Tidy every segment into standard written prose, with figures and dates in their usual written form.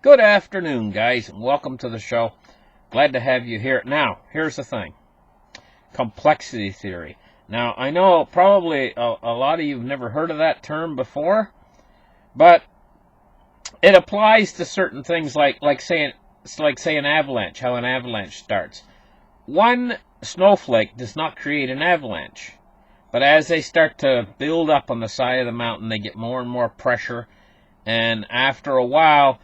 Good afternoon, guys, and welcome to the show. Glad to have you here. Now, here's the thing. Complexity theory. Now, I know probably a lot of you have never heard of that term before, but it applies to certain things like say an avalanche, how an avalanche starts. One snowflake does not create an avalanche, but as they start to build up on the side of the mountain, they get more and more pressure, and after a while,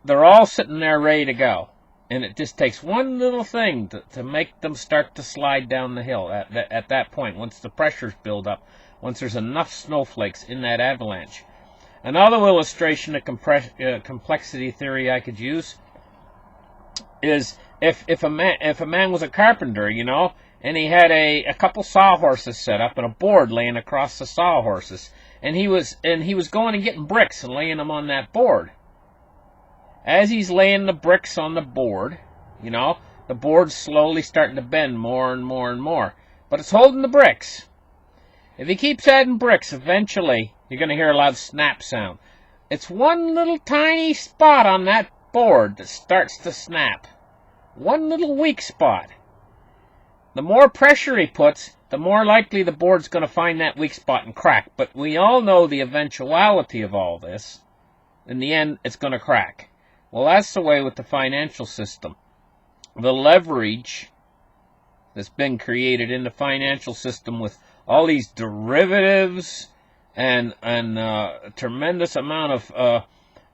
they're all sitting there ready to go. And it just takes one little thing to make them start to slide down the hill at that point, once the pressures build up, once there's enough snowflakes in that avalanche. Another illustration of complexity theory I could use is if a man was a carpenter, and he had a couple sawhorses set up and a board laying across the sawhorses, and he was going and getting bricks and laying them on that board. As he's laying the bricks on the board, the board's slowly starting to bend more and more and more. But it's holding the bricks. If he keeps adding bricks, eventually you're going to hear a loud snap sound. It's one little tiny spot on that board that starts to snap. One little weak spot. The more pressure he puts, the more likely the board's going to find that weak spot and crack. But we all know the eventuality of all this. In the end, it's going to crack. Well, that's the way with the financial system. The leverage that's been created in the financial system with all these derivatives and a tremendous amount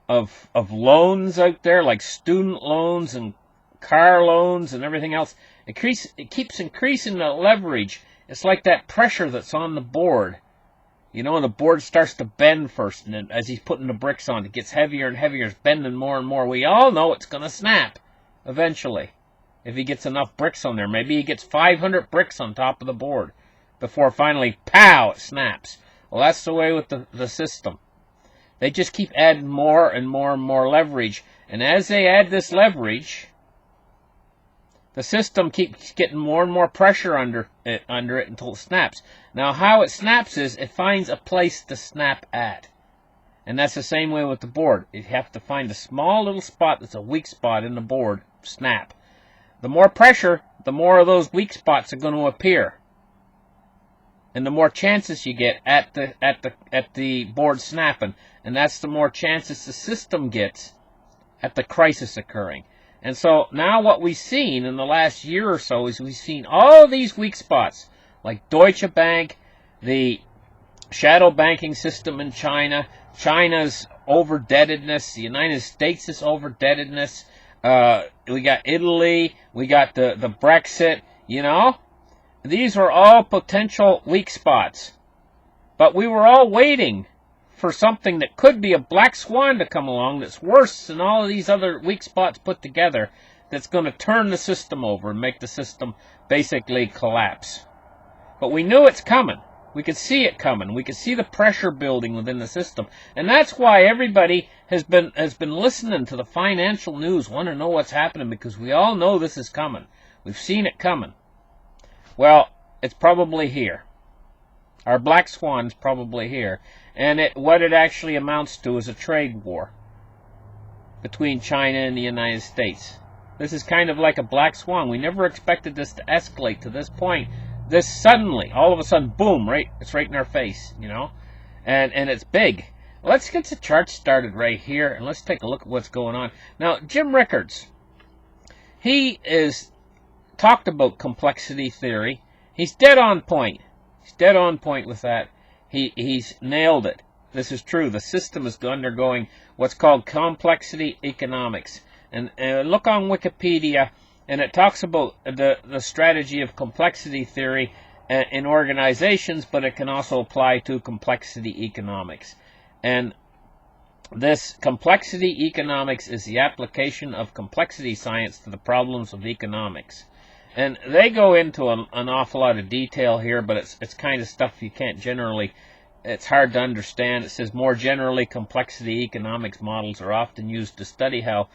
of loans out there, like student loans and car loans and everything else. It keeps increasing the leverage. It's like that pressure that's on the board. And the board starts to bend first, and then as he's putting the bricks on, it gets heavier and heavier, it's bending more and more. We all know it's going to snap eventually if he gets enough bricks on there. Maybe he gets 500 bricks on top of the board before finally, pow, it snaps. Well, that's the way with the system. They just keep adding more and more and more leverage, and as they add this leverage, the system keeps getting more and more pressure under it until it snaps. Now, how it snaps is it finds a place to snap at. And that's the same way with the board. You have to find a small little spot that's a weak spot in the board, snap. The more pressure, the more of those weak spots are going to appear. And the more chances you get at the board snapping. And that's the more chances the system gets at the crisis occurring. And so now what we've seen in the last year or so is we've seen all these weak spots, like Deutsche Bank, the shadow banking system in China, China's overdebtedness, the United States' overdebtedness, we got Italy, we got the Brexit, These are all potential weak spots. But we were all waiting for something that could be a black swan to come along that's worse than all of these other weak spots put together, that's going to turn the system over and make the system basically collapse. But we knew it's coming. We could see it coming. We could see the pressure building within the system. And that's why everybody has been listening to the financial news, want to know what's happening, because we all know this is coming. We've seen it coming. Well, it's probably here. Our black swan's probably here. And what it actually amounts to is a trade war between China and the United States. This is kind of like a black swan. We never expected this to escalate to this point. This suddenly, all of a sudden, boom, it's right in our face, And it's big. Let's get the chart started right here, and let's take a look at what's going on. Now, Jim Rickards, he is talked about complexity theory. He's dead on point. He's dead on point with that. He's nailed it. This is true. The system is undergoing what's called complexity economics. And look on Wikipedia, and it talks about the strategy of complexity theory in organizations, but it can also apply to complexity economics. And this complexity economics is the application of complexity science to the problems of economics. And they go into an awful lot of detail here, but it's kind of stuff you can't generally, it's hard to understand. It says, more generally, complexity economics models are often used to study how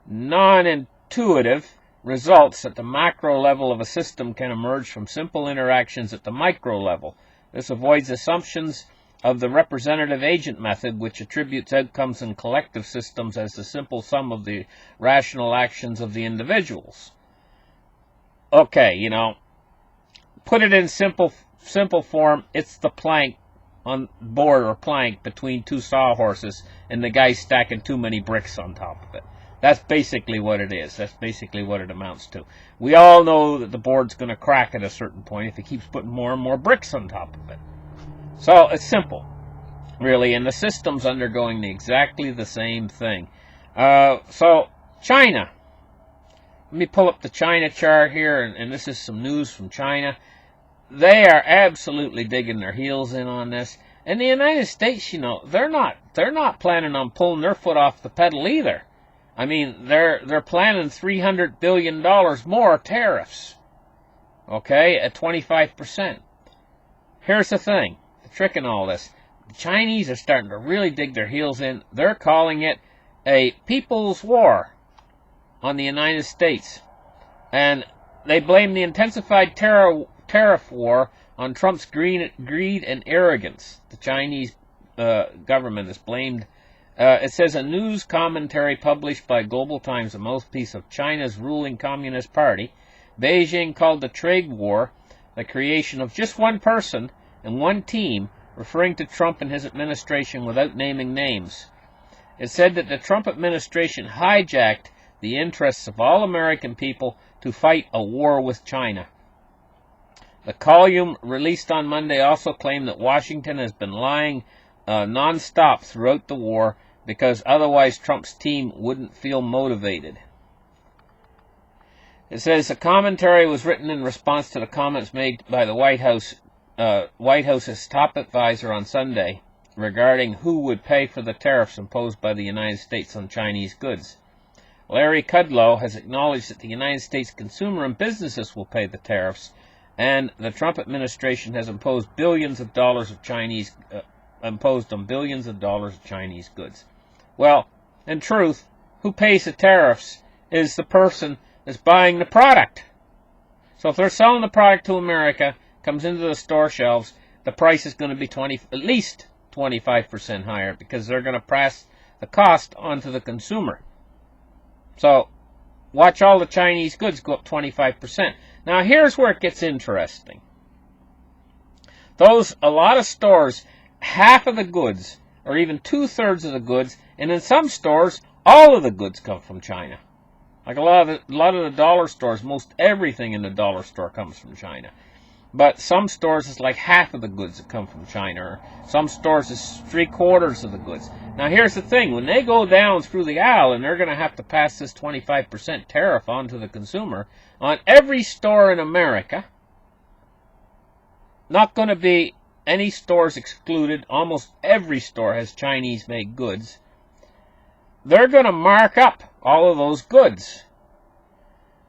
non-intuitive results at the macro level of a system can emerge from simple interactions at the micro level. This avoids assumptions of the representative agent method, which attributes outcomes in collective systems as the simple sum of the rational actions of the individuals. Okay, put it in simple form, it's the plank on board or plank between two sawhorses and the guy stacking too many bricks on top of it. That's basically what it is. That's basically what it amounts to. We all know that the board's going to crack at a certain point if he keeps putting more and more bricks on top of it. So it's simple, really, and the system's undergoing exactly the same thing. So China. Let me pull up the China chart here, and this is some news from China. They are absolutely digging their heels in on this. And the United States, they're not planning on pulling their foot off the pedal either. I mean, they're planning $300 billion more tariffs. Okay, at 25%. Here's the thing, the trick in all this. The Chinese are starting to really dig their heels in. They're calling it a people's war on the United States. And they blame the intensified tariff war on Trump's greed and arrogance. The Chinese government is blamed. It says a news commentary published by Global Times, a mouthpiece of China's ruling Communist Party. Beijing called the trade war the creation of just one person and one team, referring to Trump and his administration without naming names. It said that the Trump administration hijacked the interests of all American people to fight a war with China. The column released on Monday also claimed that Washington has been lying non-stop throughout the war because otherwise Trump's team wouldn't feel motivated. It says the commentary was written in response to the comments made by the White House's top advisor on Sunday regarding who would pay for the tariffs imposed by the United States on Chinese goods. Larry Kudlow has acknowledged that the United States consumer and businesses will pay the tariffs, and the Trump administration has imposed billions of dollars of Chinese goods. Well, in truth, who pays the tariffs is the person that's buying the product. So if they're selling the product to America, comes into the store shelves, the price is going to be at least 25% higher because they're going to pass the cost onto the consumer. So watch all the Chinese goods go up 25%. Now here's where it gets interesting. A lot of stores, half of the goods, or even 2/3 of the goods, and in some stores, all of the goods come from China. Like a lot of the dollar stores, most everything in the dollar store comes from China. But some stores it's like half of the goods that come from China, or some stores it's 3/4 of the goods. Now here's the thing, when they go down through the aisle and they're going to have to pass this 25% tariff on to the consumer, on every store in America, not going to be any stores excluded, almost every store has Chinese-made goods, they're going to mark up all of those goods.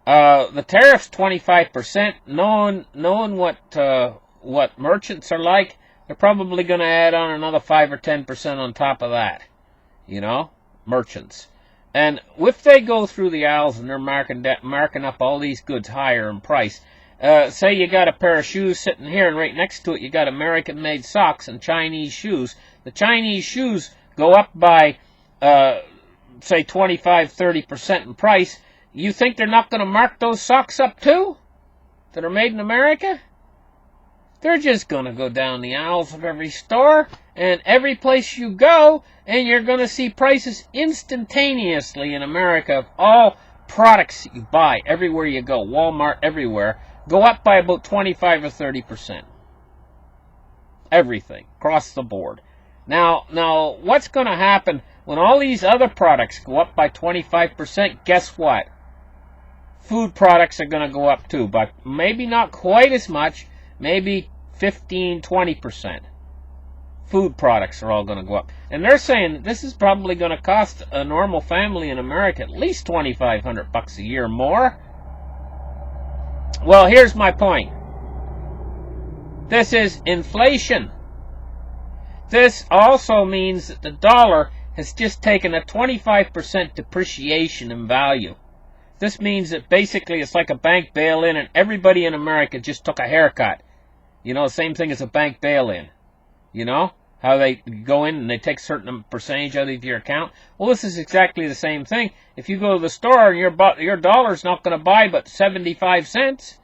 The tariff's 25%. Knowing what merchants are like, they're probably going to add on another 5 or 10% on top of that. Merchants. And if they go through the aisles and they're marking up all these goods higher in price, say you got a pair of shoes sitting here, and right next to it you got American-made socks and Chinese shoes. The Chinese shoes go up by, say, 25-30% in price. You think they're not going to mark those socks up too, that are made in America? They're just going to go down the aisles of every store and every place you go, and you're going to see prices instantaneously in America of all products that you buy everywhere you go, Walmart, everywhere, go up by about 25 or 30%. Everything, across the board. Now, what's going to happen when all these other products go up by 25%? Guess what? Food products are going to go up too, but maybe not quite as much, maybe 15-20%. Food products are all going to go up. And they're saying this is probably going to cost a normal family in America at least $2,500 a year more. Well, here's my point. This is inflation. This also means that the dollar has just taken a 25% depreciation in value. This means that basically it's like a bank bail-in, and everybody in America just took a haircut. Same thing as a bank bail-in. How they go in and they take a certain percentage out of your account. Well, this is exactly the same thing. If you go to the store and your dollar's not going to buy but 75 cents,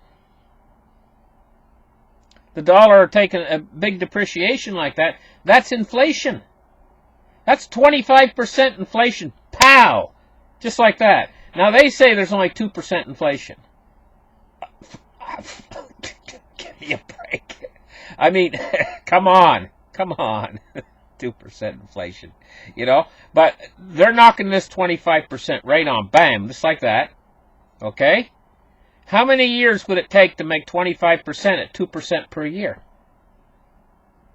the dollar taking a big depreciation like that, that's inflation. That's 25% inflation. Pow! Just like that. Now, they say there's only 2% inflation. Give me a break. I mean, come on. 2% inflation. You know? But they're knocking this 25% right on. Bam. Just like that. Okay? How many years would it take to make 25% at 2% per year?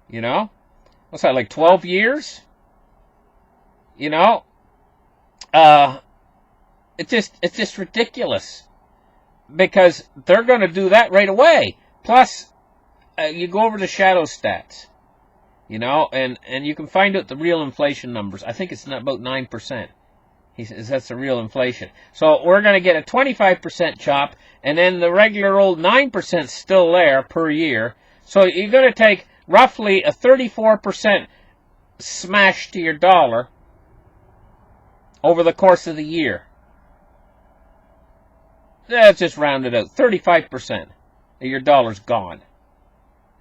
You know? What's that, like 12 years? You know? It's just ridiculous. Because they're going to do that right away. Plus, you go over the shadow stats. You know, and you can find out the real inflation numbers. I think it's about 9%. He says that's the real inflation. So we're going to get a 25% chop, and then the regular old 9% still there per year. So you're going to take roughly a 34% smash to your dollar over the course of the year. Let's just round it out. 35% of your dollar's gone.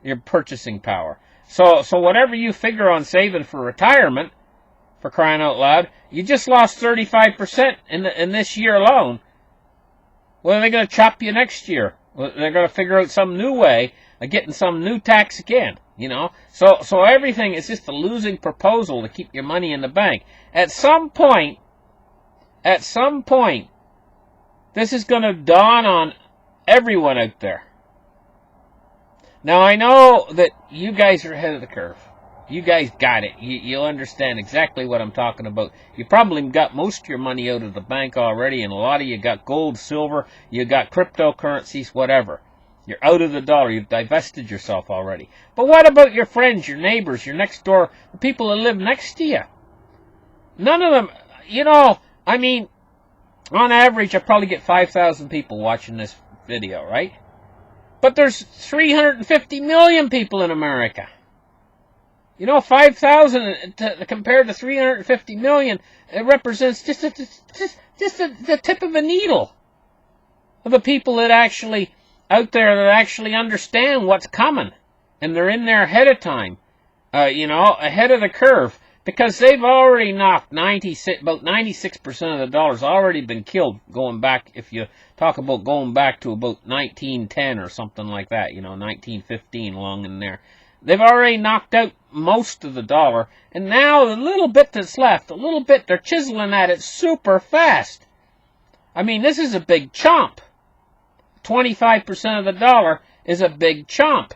Your purchasing power. So whatever you figure on saving for retirement, for crying out loud, you just lost 35% in this year alone. Well, are they going to chop you next year? Well, they're going to figure out some new way of getting some new tax again, you know? So everything is just a losing proposal to keep your money in the bank. At some point, this is going to dawn on everyone out there. Now, I know that you guys are ahead of the curve. You guys got it. You'll understand exactly what I'm talking about. You probably got most of your money out of the bank already, and a lot of you got gold, silver, you got cryptocurrencies, whatever. You're out of the dollar. You've divested yourself already. But what about your friends, your neighbors, your next door, the people that live next to you? None of them, you know, I mean, on average, I probably get 5,000 people watching this video, right? But there's 350 million people in America. You know, 5,000 compared to 350 million, it represents just the tip of a needle of the people that actually out there that actually understand what's coming, and they're in there ahead of time, you know, ahead of the curve, because they've already knocked about 96% of the dollars already been killed. Going back, if you talk about going back to about 1910 or something like that, you know, 1915, along in there. They've already knocked out most of the dollar, and now the little bit that's left, they're chiseling at it super fast. I mean, this is a big chomp. 25% of the dollar is a big chomp.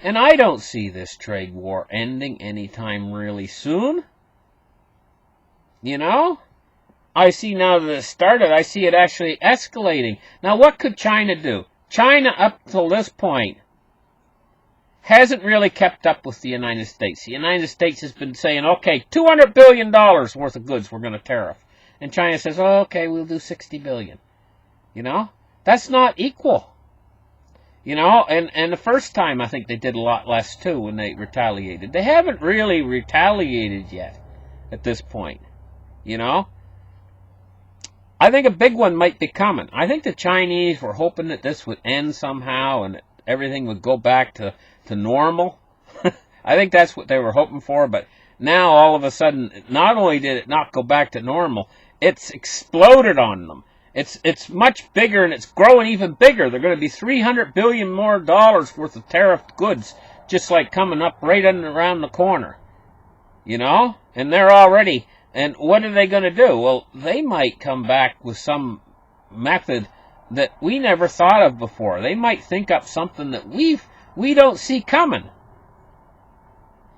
And I don't see this trade war ending anytime really soon. You know? I see now that it started, I see it actually escalating. Now, what could China do? China, up till this point, hasn't really kept up with the United States. The United States has been saying, okay, $200 billion worth of goods we're going to tariff. And China says, oh, okay, we'll do $60 billion. You know? That's not equal. You know, and the first time I think they did a lot less too when they retaliated. They haven't really retaliated yet at this point. You know? I think a big one might be coming. I think the Chinese were hoping that this would end somehow and that everything would go back to normal. I think that's what they were hoping for, but now all of a sudden, not only did it not go back to normal, it's exploded on them. It's much bigger, and it's growing even bigger. They're going to be $300 billion more worth of tariffed goods, just like coming up right around the corner. You know? And they're already, and what are they going to do? Well, they might come back with some method that we never thought of before. They might think up something that we don't see coming.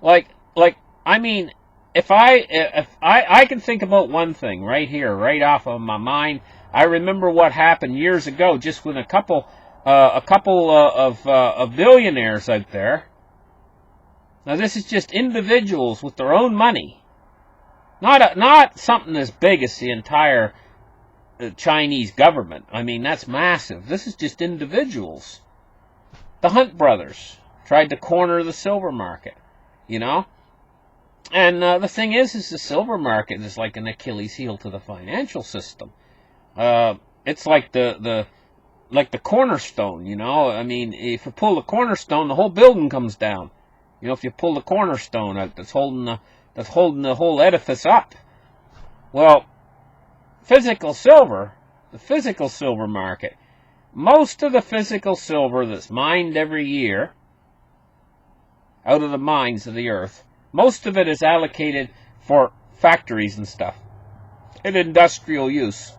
Like, I mean, if I can think about one thing right here, right off of my mind. I remember what happened years ago, just when a couple of billionaires out there. Now, this is just individuals with their own money, not something as big as the entire Chinese government. I mean, that's massive. This is just individuals. The Hunt brothers tried to corner the silver market, you know. And the thing is the silver market is like an Achilles heel to the financial system. It's like the cornerstone, you know. I mean, if you pull the cornerstone, the whole building comes down. You know, if you pull the cornerstone out that's holding the whole edifice up. Well, the physical silver market, most of the physical silver that's mined every year out of the mines of the earth, most of it is allocated for factories and stuff, in industrial use.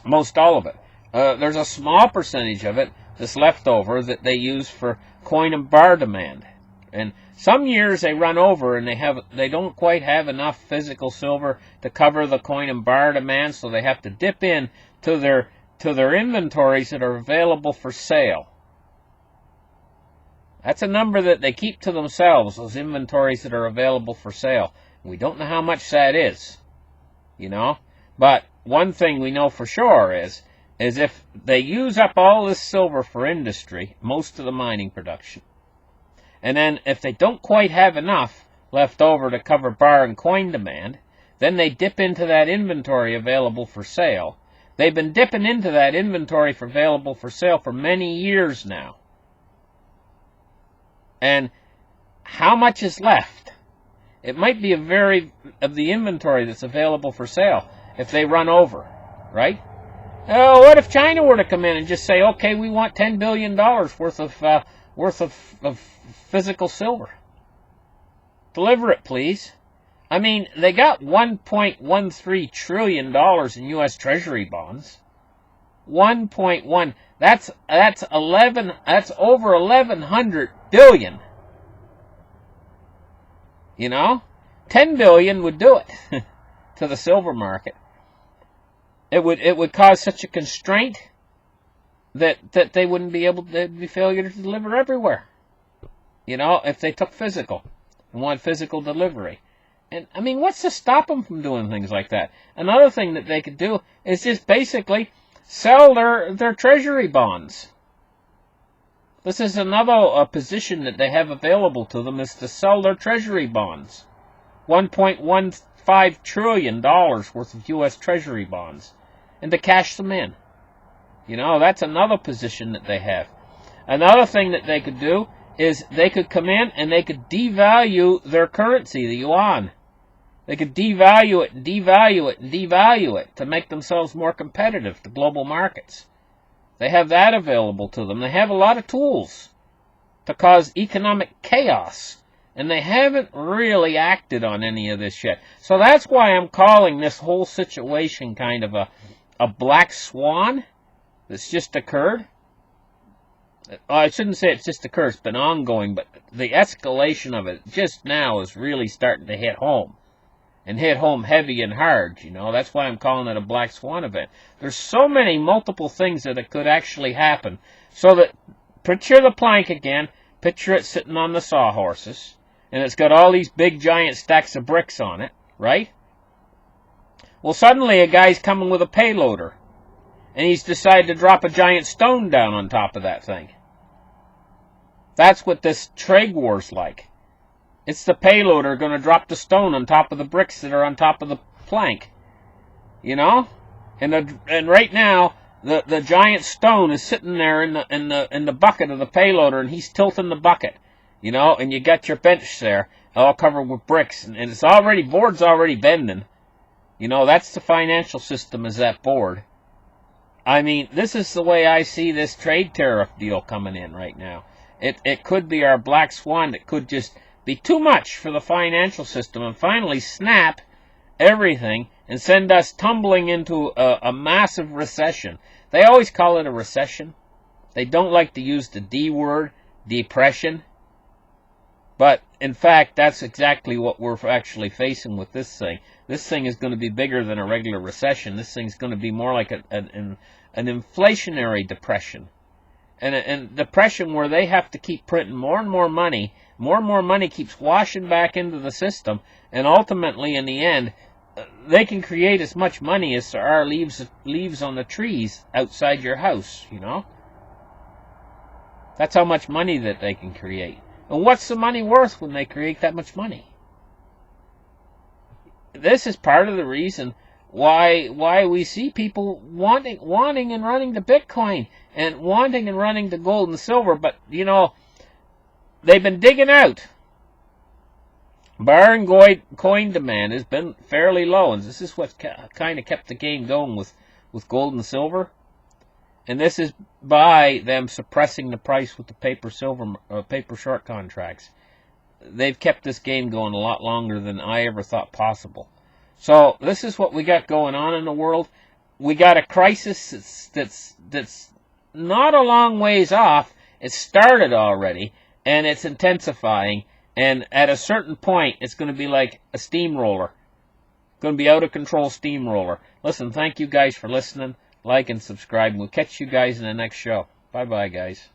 Most all of it. There's a small percentage of it that's left over that they use for coin and bar demand. And some years they run over and they don't quite have enough physical silver to cover the coin and bar demand, so they have to dip in to their inventories that are available for sale. That's a number that they keep to themselves, those inventories that are available for sale. We don't know how much that is, you know. But one thing we know for sure is if they use up all this silver for industry, most of the mining production, and then if they don't quite have enough left over to cover bar and coin demand, then they dip into that inventory available for sale. They've been dipping into that inventory for available for sale for many years now. And how much is left? It might be of the inventory that's available for sale if they run over, right? Oh, what if China were to come in and just say, okay, we want $10 billion worth of physical silver. Deliver it, please. I mean, they got $1.13 trillion in U.S. Treasury bonds. 1.1. That's over 1,100 billion. You know, 10 billion would do it to the silver market. It would cause such a constraint that they wouldn't be able to, there'd be failure to deliver everywhere. You know, if they took physical and want physical delivery. And I mean, what's to stop them from doing things like that? Another thing that they could do is just basically sell their treasury bonds. This is another position that they have available to them, is to sell their treasury bonds. $1.15 trillion worth of U.S. treasury bonds. And to cash them in. You know, that's another position that they have. Another thing that they could do is they could come in and they could devalue their currency, the yuan. They could devalue it and devalue it and devalue it to make themselves more competitive to global markets. They have that available to them. They have a lot of tools to cause economic chaos. And they haven't really acted on any of this yet. So that's why I'm calling this whole situation kind of a black swan that's just occurred. I shouldn't say it's just occurred, it's been ongoing, but the escalation of it just now is really starting to hit home. And hit home heavy and hard, you know. That's why I'm calling it a black swan event. There's so many multiple things that it could actually happen. So that, picture the plank again, picture it sitting on the sawhorses, and it's got all these big giant stacks of bricks on it, right? Well, suddenly a guy's coming with a payloader, and he's decided to drop a giant stone down on top of that thing. That's what this trade war's like. It's the payloader going to drop the stone on top of the bricks that are on top of the plank. You know? And right now, the giant stone is sitting there in the bucket of the payloader, and he's tilting the bucket. You know, and you got your bench there, all covered with bricks, and it's already, board's already bending. You know, that's the financial system, is that board. I mean, this is the way I see this trade tariff deal coming in right now. It could be our black swan that could just be too much for the financial system and finally snap everything and send us tumbling into a massive recession. They always call it a recession. They don't like to use the D word, depression. But, in fact, that's exactly what we're actually facing with this thing. This thing is going to be bigger than a regular recession. This thing's going to be more like an inflationary depression. And a depression where they have to keep printing more and more money. More and more money keeps washing back into the system. And ultimately, in the end, they can create as much money as there are leaves on the trees outside your house, you know? That's how much money that they can create. And what's the money worth when they create that much money? this is part of the reason why we see people wanting and running to Bitcoin and wanting and running to gold and silver. But they've been digging out. Bar and coin demand has been fairly low, and this is what kind of kept the game going with gold and silver. And this is by them suppressing the price with the paper short contracts. They've kept this game going a lot longer than I ever thought possible. So this is what we got going on in the world. We got a crisis that's not a long ways off. It started already, and it's intensifying. And at a certain point, it's going to be like a steamroller. Going to be out of control steamroller. Listen, thank you guys for listening. Like and subscribe. We'll catch you guys in the next show. Bye-bye, guys.